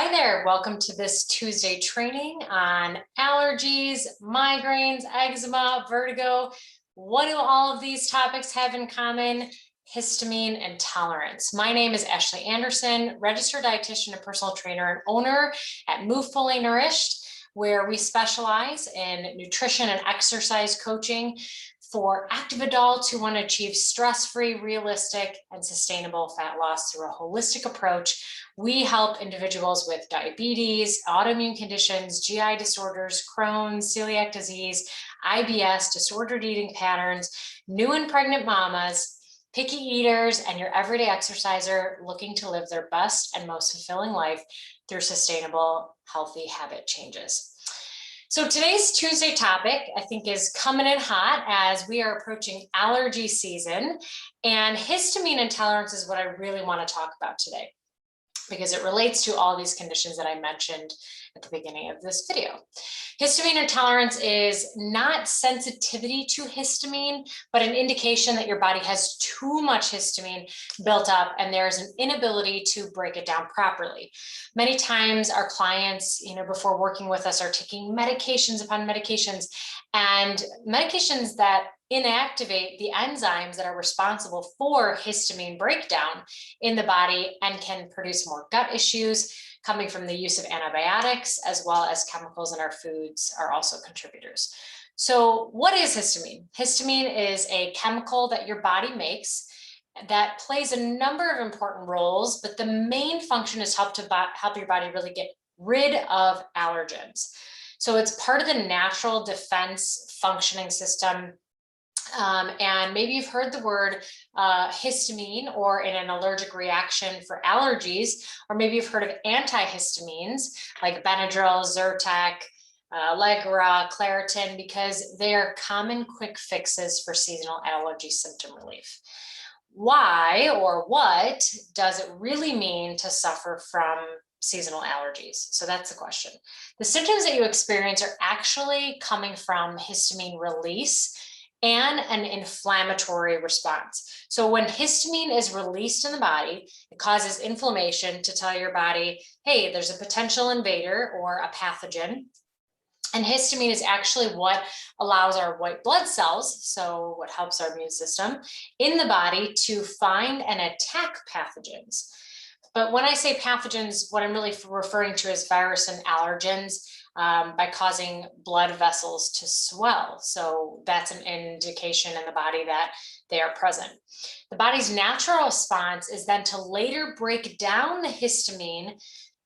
Hi there, welcome to this Tuesday training on allergies, migraines, eczema, vertigo. What do all of these topics have in common? Histamine intolerance. My name is Ashley Anderson, registered dietitian and personal trainer and owner at Move Fully Nourished, where we specialize in nutrition and exercise coaching for active adults who want to achieve stress-free, realistic, and sustainable fat loss through a holistic approach. We help individuals with diabetes, autoimmune conditions, GI disorders, Crohn's, celiac disease, IBS, disordered eating patterns, new and pregnant mamas, picky eaters, and your everyday exerciser looking to live their best and most fulfilling life through sustainable, healthy habit changes. So today's Tuesday topic, I think, is coming in hot as we are approaching allergy season, and histamine intolerance is what I really want to talk about today, because it relates to all these conditions that I mentioned at the beginning of this video. Histamine intolerance is not sensitivity to histamine, but an indication that your body has too much histamine built up and there's an inability to break it down properly. Many times our clients, before working with us, are taking medications upon medications, and medications that inactivate the enzymes that are responsible for histamine breakdown in the body and can produce more gut issues coming from the use of antibiotics, as well as chemicals in our foods are also contributors. So what is histamine? Histamine is a chemical that your body makes that plays a number of important roles, but the main function is help your body really get rid of allergens. So it's part of the natural defense functioning system. And maybe you've heard the word histamine or in an allergic reaction for allergies, or maybe you've heard of antihistamines like Benadryl, Zyrtec, Allegra, Claritin, because they are common quick fixes for seasonal allergy symptom relief. Why or what does it really mean to suffer from seasonal allergies? So that's the question. The symptoms that you experience are actually coming from histamine release and an inflammatory response. So when histamine is released in the body, it causes inflammation to tell your body, hey, there's a potential invader or a pathogen. And histamine is actually what allows our white blood cells, so what helps our immune system, in the body to find and attack pathogens. But when I say pathogens, what I'm really referring to is virus and allergens, by causing blood vessels to swell. So that's an indication in the body that they are present. The body's natural response is then to later break down the histamine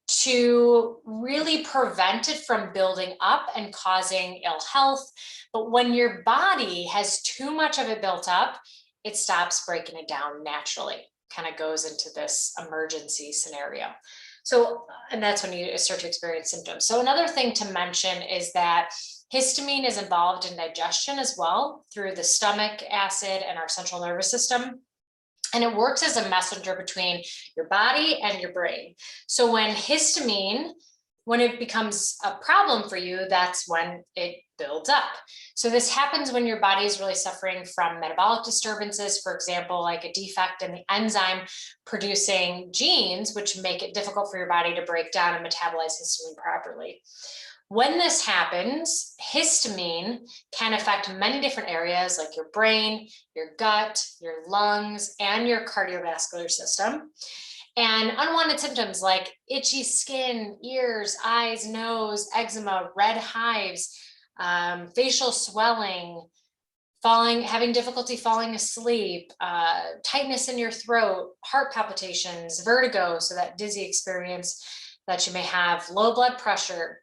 to really prevent it from building up and causing ill health. But when your body has too much of it built up, it stops breaking it down naturally, kind of goes into this emergency scenario. So, and that's when you start to experience symptoms. So another thing to mention is that histamine is involved in digestion as well through the stomach acid and our central nervous system. And it works as a messenger between your body and your brain. So when it becomes a problem for you, that's when it builds up. So this happens when your body is really suffering from metabolic disturbances, for example, like a defect in the enzyme producing genes, which make it difficult for your body to break down and metabolize histamine properly. When this happens, histamine can affect many different areas like your brain, your gut, your lungs, and your cardiovascular system. And unwanted symptoms like itchy skin, ears, eyes, nose, eczema, red hives, facial swelling, having difficulty falling asleep, tightness in your throat, heart palpitations, vertigo, so that dizzy experience that you may have, low blood pressure,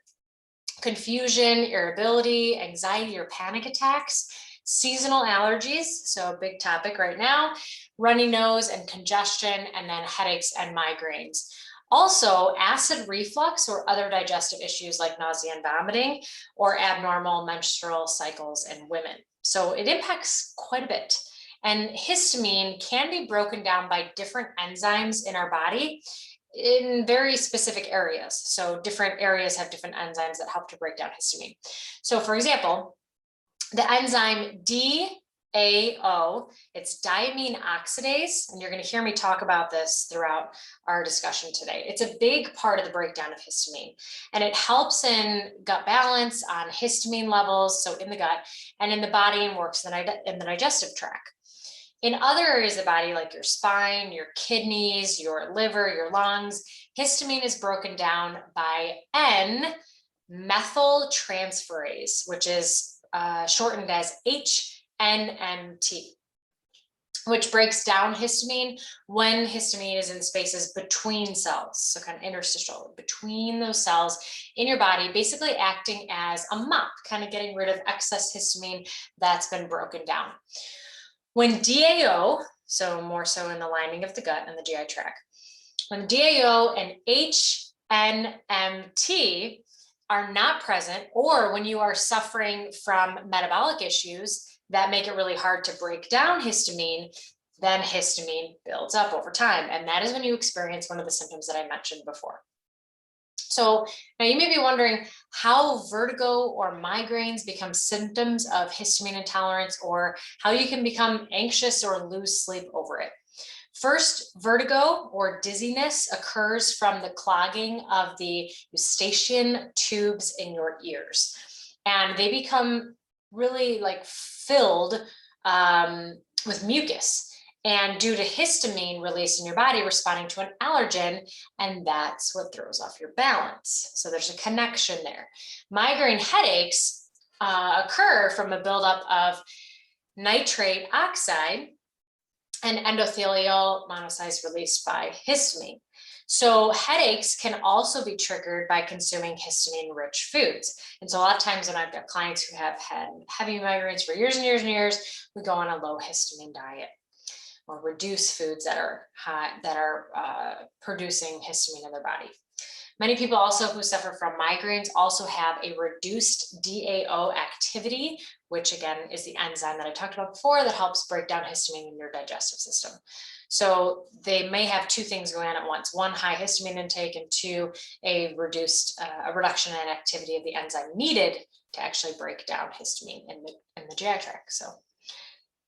confusion, irritability, anxiety, or panic attacks, seasonal allergies, so a big topic right now, runny nose and congestion, and then headaches and migraines. Also, acid reflux or other digestive issues like nausea and vomiting, or abnormal menstrual cycles in women. So it impacts quite a bit. And histamine can be broken down by different enzymes in our body in very specific areas. So different areas have different enzymes that help to break down histamine. So for example, the enzyme It's diamine oxidase, and you're going to hear me talk about this throughout our discussion today. It's a big part of the breakdown of histamine, and it helps in gut balance on histamine levels, so in the gut and in the body, and works in the digestive tract. In other areas of the body, like your spine, your kidneys, your liver, your lungs, histamine is broken down by N-methyltransferase, which is shortened as HNMT, which breaks down histamine when histamine is in spaces between cells, so kind of interstitial, between those cells in your body, basically acting as a mop, kind of getting rid of excess histamine that's been broken down. When DAO, so more so in the lining of the gut and the GI tract, when DAO and HNMT are not present, or when you are suffering from metabolic issues that make it really hard to break down histamine, then histamine builds up over time. And that is when you experience one of the symptoms that I mentioned before. So now you may be wondering how vertigo or migraines become symptoms of histamine intolerance, or how you can become anxious or lose sleep over it. First, vertigo or dizziness occurs from the clogging of the eustachian tubes in your ears, and they become really like filled with mucus, and due to histamine release in your body responding to an allergen, and that's what throws off your balance. So there's a connection there. Migraine headaches occur from a buildup of nitrate oxide and endothelial monocytes released by histamine. So headaches can also be triggered by consuming histamine-rich foods. And so a lot of times when I've got clients who have had heavy migraines for years and years and years, we go on a low histamine diet, or reduce foods that are producing histamine in their body. Many people also who suffer from migraines also have a reduced DAO activity, which again is the enzyme that I talked about before that helps break down histamine in your digestive system. So they may have two things going on at once: one, high histamine intake, and two, a reduction in activity of the enzyme needed to actually break down histamine in the GI tract. So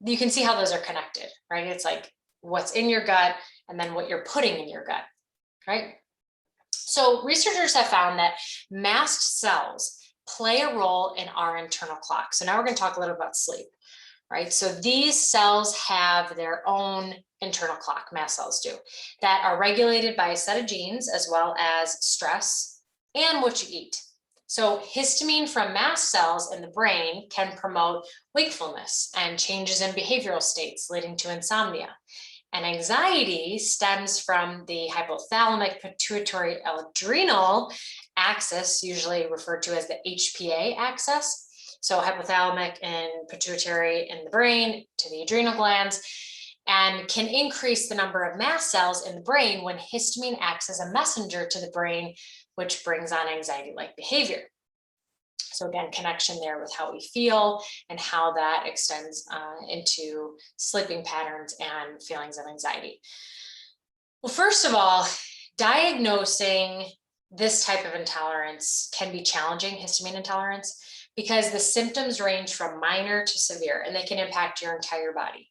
you can see how those are connected, right? It's like what's in your gut and then what you're putting in your gut, right? So researchers have found that mast cells play a role in our internal clock. So now we're going to talk a little about sleep, right? So these cells have their own internal clock, mast cells do, that are regulated by a set of genes as well as stress and what you eat. So histamine from mast cells in the brain can promote wakefulness and changes in behavioral states, leading to insomnia. And anxiety stems from the hypothalamic pituitary adrenal axis, usually referred to as the HPA axis. So hypothalamic and pituitary in the brain to the adrenal glands, and can increase the number of mast cells in the brain when histamine acts as a messenger to the brain, which brings on anxiety-like behavior. So again, connection there with how we feel and how that extends into sleeping patterns and feelings of anxiety. Well, first of all, diagnosing this type of intolerance can be challenging, histamine intolerance, because the symptoms range from minor to severe, and they can impact your entire body.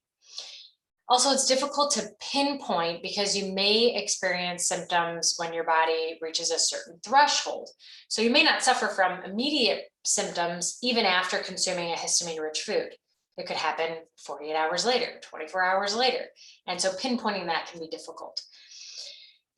Also, it's difficult to pinpoint because you may experience symptoms when your body reaches a certain threshold. So you may not suffer from immediate symptoms even after consuming a histamine-rich food. It could happen 48 hours later, 24 hours later. And so pinpointing that can be difficult.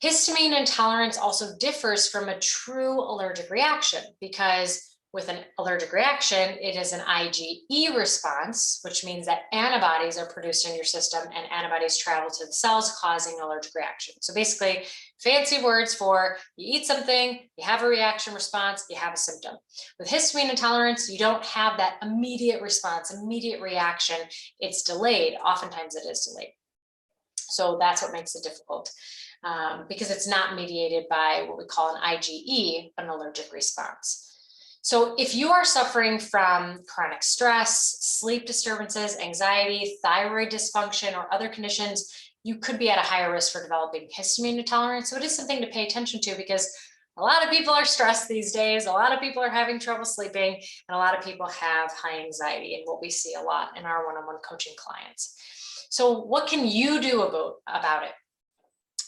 Histamine intolerance also differs from a true allergic reaction, because with an allergic reaction, it is an IgE response, which means that antibodies are produced in your system and antibodies travel to the cells, causing an allergic reaction. So basically, fancy words for you eat something, you have a reaction response, you have a symptom. With histamine intolerance, you don't have that immediate response, immediate reaction. It's delayed. Oftentimes it is delayed. So that's what makes it difficult, because it's not mediated by what we call an IgE, an allergic response. So if you are suffering from chronic stress, sleep disturbances, anxiety, thyroid dysfunction, or other conditions, you could be at a higher risk for developing histamine intolerance. So it is something to pay attention to, because A lot of people are stressed these days. A lot of people are having trouble sleeping, and a lot of people have high anxiety, and what we see a lot in our one-on-one coaching clients. So what can you do about it?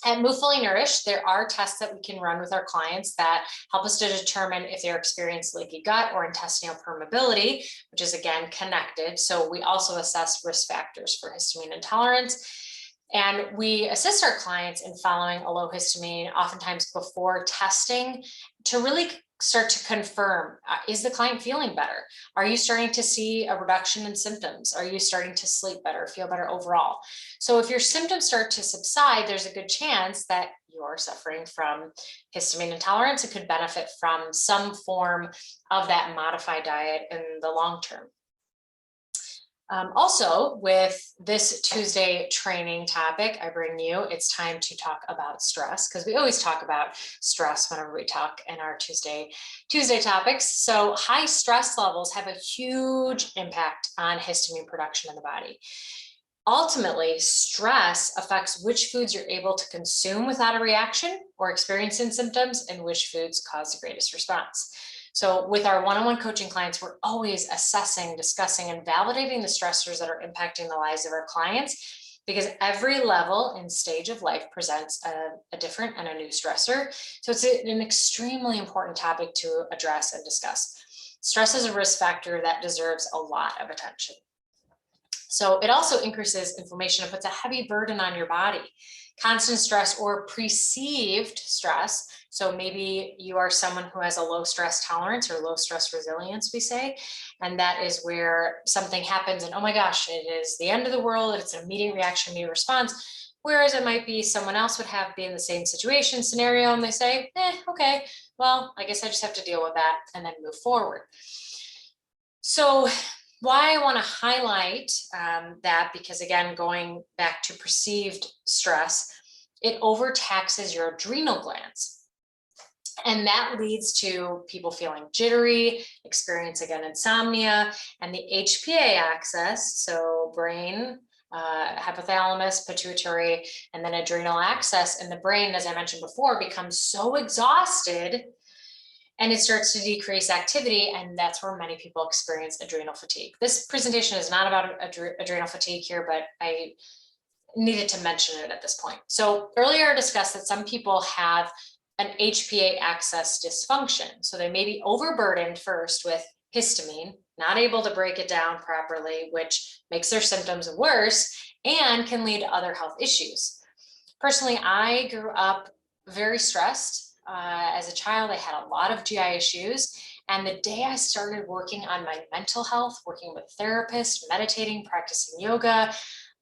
At Move Fully Nourished, there are tests that we can run with our clients that help us to determine if they're experiencing leaky gut or intestinal permeability, which is again connected. So we also assess risk factors for histamine intolerance. And we assist our clients in following a low histamine, oftentimes before testing, to really start to confirm, is the client feeling better? Are you starting to see a reduction in symptoms? Are you starting to sleep better, feel better overall? So if your symptoms start to subside, there's a good chance that you're suffering from histamine intolerance. It could benefit from some form of that modified diet in the long term. Also, with this Tuesday training topic, I bring you, it's time to talk about stress, because we always talk about stress whenever we talk in our Tuesday topics. So high stress levels have a huge impact on histamine production in the body. Ultimately, stress affects which foods you're able to consume without a reaction or experiencing symptoms, and which foods cause the greatest response. So with our one-on-one coaching clients, we're always assessing, discussing, and validating the stressors that are impacting the lives of our clients, because every level and stage of life presents a different and a new stressor. So it's an extremely important topic to address and discuss. Stress is a risk factor that deserves a lot of attention. So it also increases inflammation and puts a heavy burden on your body. Constant stress or perceived stress. So maybe you are someone who has a low stress tolerance or low stress resilience, we say, and that is where something happens and, oh my gosh, it is the end of the world. It's an immediate reaction, immediate response. Whereas it might be someone else would be in the same situation, scenario, and they say, okay, well, I guess I just have to deal with that and then move forward. So why I want to highlight that, because again, going back to perceived stress, it overtaxes your adrenal glands. And that leads to people feeling jittery, experience again insomnia, and the HPA axis, so brain, hypothalamus, pituitary, and then adrenal axis in the brain, as I mentioned before, becomes so exhausted and it starts to decrease activity, and that's where many people experience adrenal fatigue. This presentation is not about adrenal fatigue here, but I needed to mention it at this point. So earlier I discussed that some people have an HPA axis dysfunction. So they may be overburdened first with histamine, not able to break it down properly, which makes their symptoms worse and can lead to other health issues. Personally, I grew up very stressed. As a child, I had a lot of GI issues. And the day I started working on my mental health, working with therapists, meditating, practicing yoga,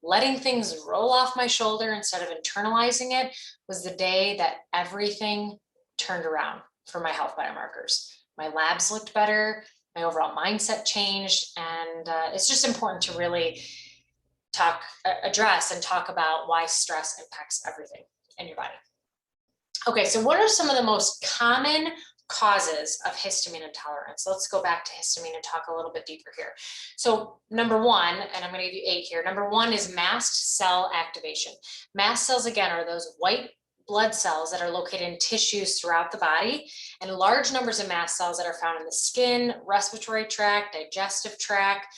letting things roll off my shoulder instead of internalizing it, was the day that everything turned around for my health biomarkers. My labs looked better, my overall mindset changed, and it's just important to really address and talk about why stress impacts everything in your body. Okay, so what are some of the most common causes of histamine intolerance? Let's go back to histamine and talk a little bit deeper here. So number one, and I'm going to give you 8 here. Number one is mast cell activation. Mast cells, again, are those white blood cells that are located in tissues throughout the body, and large numbers of mast cells that are found in the skin, respiratory tract, digestive tract,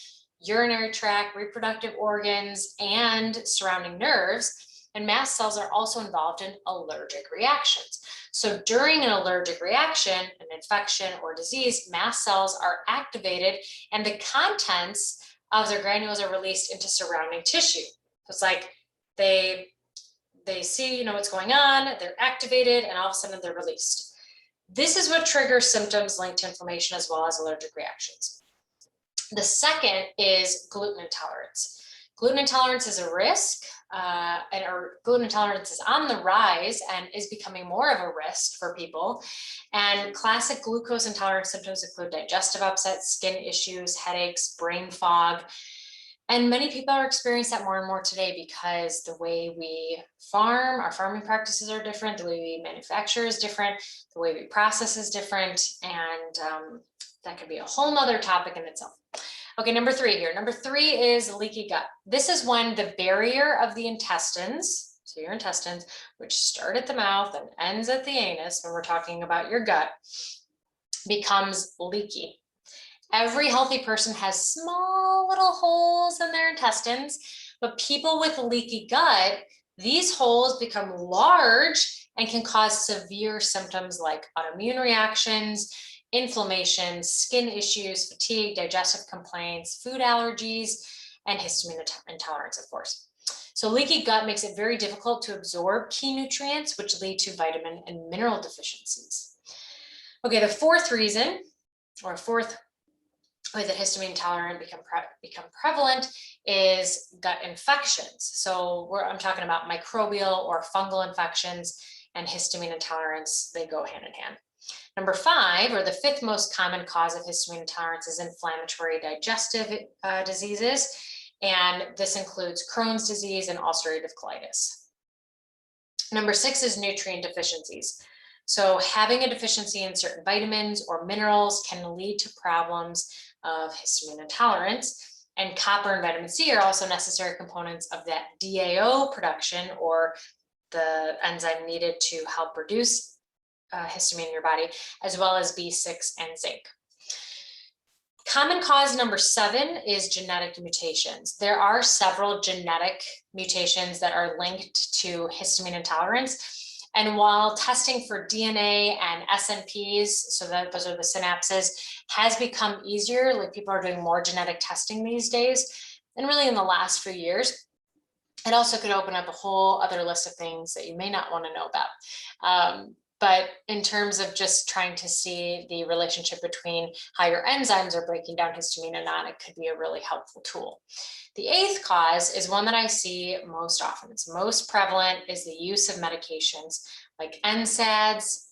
urinary tract, reproductive organs, and surrounding nerves. And mast cells are also involved in allergic reactions. So during an allergic reaction, an infection or disease, mast cells are activated and the contents of their granules are released into surrounding tissue. So it's like they see, what's going on, they're activated, and all of a sudden they're released. This is what triggers symptoms linked to inflammation as well as allergic reactions. The second is gluten intolerance. Gluten intolerance is a risk, or gluten intolerance is on the rise and is becoming more of a risk for people. And classic glucose intolerance symptoms include digestive upset, skin issues, headaches, brain fog. And many people are experiencing that more and more today because the way we farm, our farming practices are different, the way we manufacture is different, the way we process is different, and that could be a whole nother topic in itself. Okay, number 3 here. Number 3 is leaky gut. This is when the barrier of the intestines so your intestines, which start at the mouth and ends at the anus when we're talking about your gut, becomes leaky. Every healthy person has small little holes in their intestines, but people with leaky gut, these holes become large and can cause severe symptoms like autoimmune reactions, inflammation, skin issues, fatigue, digestive complaints, food allergies, and histamine intolerance, of course. So leaky gut makes it very difficult to absorb key nutrients, which lead to vitamin and mineral deficiencies. Okay, the fourth reason, or fourth way that histamine intolerant become prevalent is gut infections. So I'm talking about microbial or fungal infections, and histamine intolerance, they go hand in hand. Number 5, or the 5th most common cause of histamine intolerance, is inflammatory digestive diseases. And this includes Crohn's disease and ulcerative colitis. Number 6 is nutrient deficiencies. So having a deficiency in certain vitamins or minerals can lead to problems of histamine intolerance. And copper and vitamin C are also necessary components of that DAO production, or the enzyme needed to help reduce histamine in your body, as well as B6 and zinc. Common cause number 7 is genetic mutations. There are several genetic mutations that are linked to histamine intolerance. And while testing for DNA and SNPs, so that those are the synapses, has become easier, like people are doing more genetic testing these days, and really in the last few years, it also could open up a whole other list of things that you may not want to know about. But in terms of just trying to see the relationship between how your enzymes are breaking down histamine and not, it could be a really helpful tool. The 8th cause is one that I see most often. It's most prevalent, is the use of medications like NSAIDs,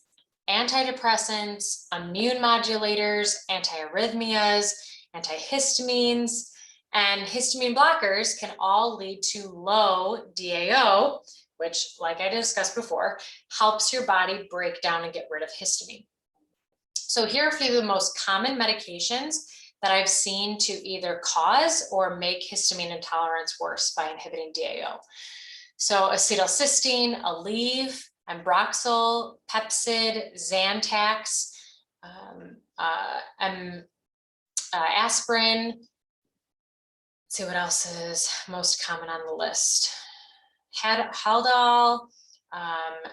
antidepressants, immune modulators, antiarrhythmias, antihistamines, and histamine blockers can all lead to low DAO, which, like I discussed before, helps your body break down and get rid of histamine. So here are a few of the most common medications that I've seen to either cause or make histamine intolerance worse by inhibiting DAO. So acetylcysteine, Aleve, Ambroxol, Pepcid, Zantac, aspirin. Let's see what else is most common on the list. Haldol,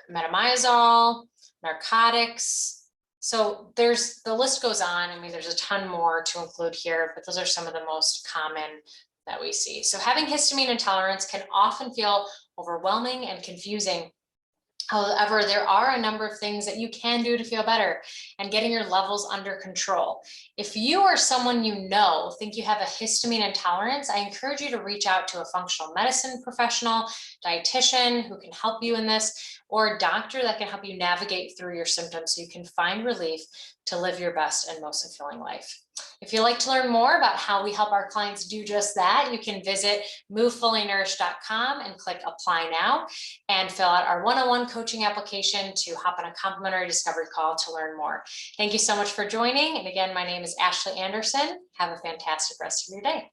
metamizole, narcotics. So the list goes on. I mean, there's a ton more to include here, but those are some of the most common that we see. So having histamine intolerance can often feel overwhelming and confusing. However, there are a number of things that you can do to feel better and getting your levels under control. If you or someone you know think you have a histamine intolerance, I encourage you to reach out to a functional medicine professional, dietitian who can help you in this, or a doctor that can help you navigate through your symptoms so you can find relief to live your best and most fulfilling life. If you'd like to learn more about how we help our clients do just that, you can visit movefullynourished.com and click Apply Now and fill out our one-on-one coaching application to hop on a complimentary discovery call to learn more. Thank you so much for joining. And again, my name is Ashley Anderson. Have a fantastic rest of your day.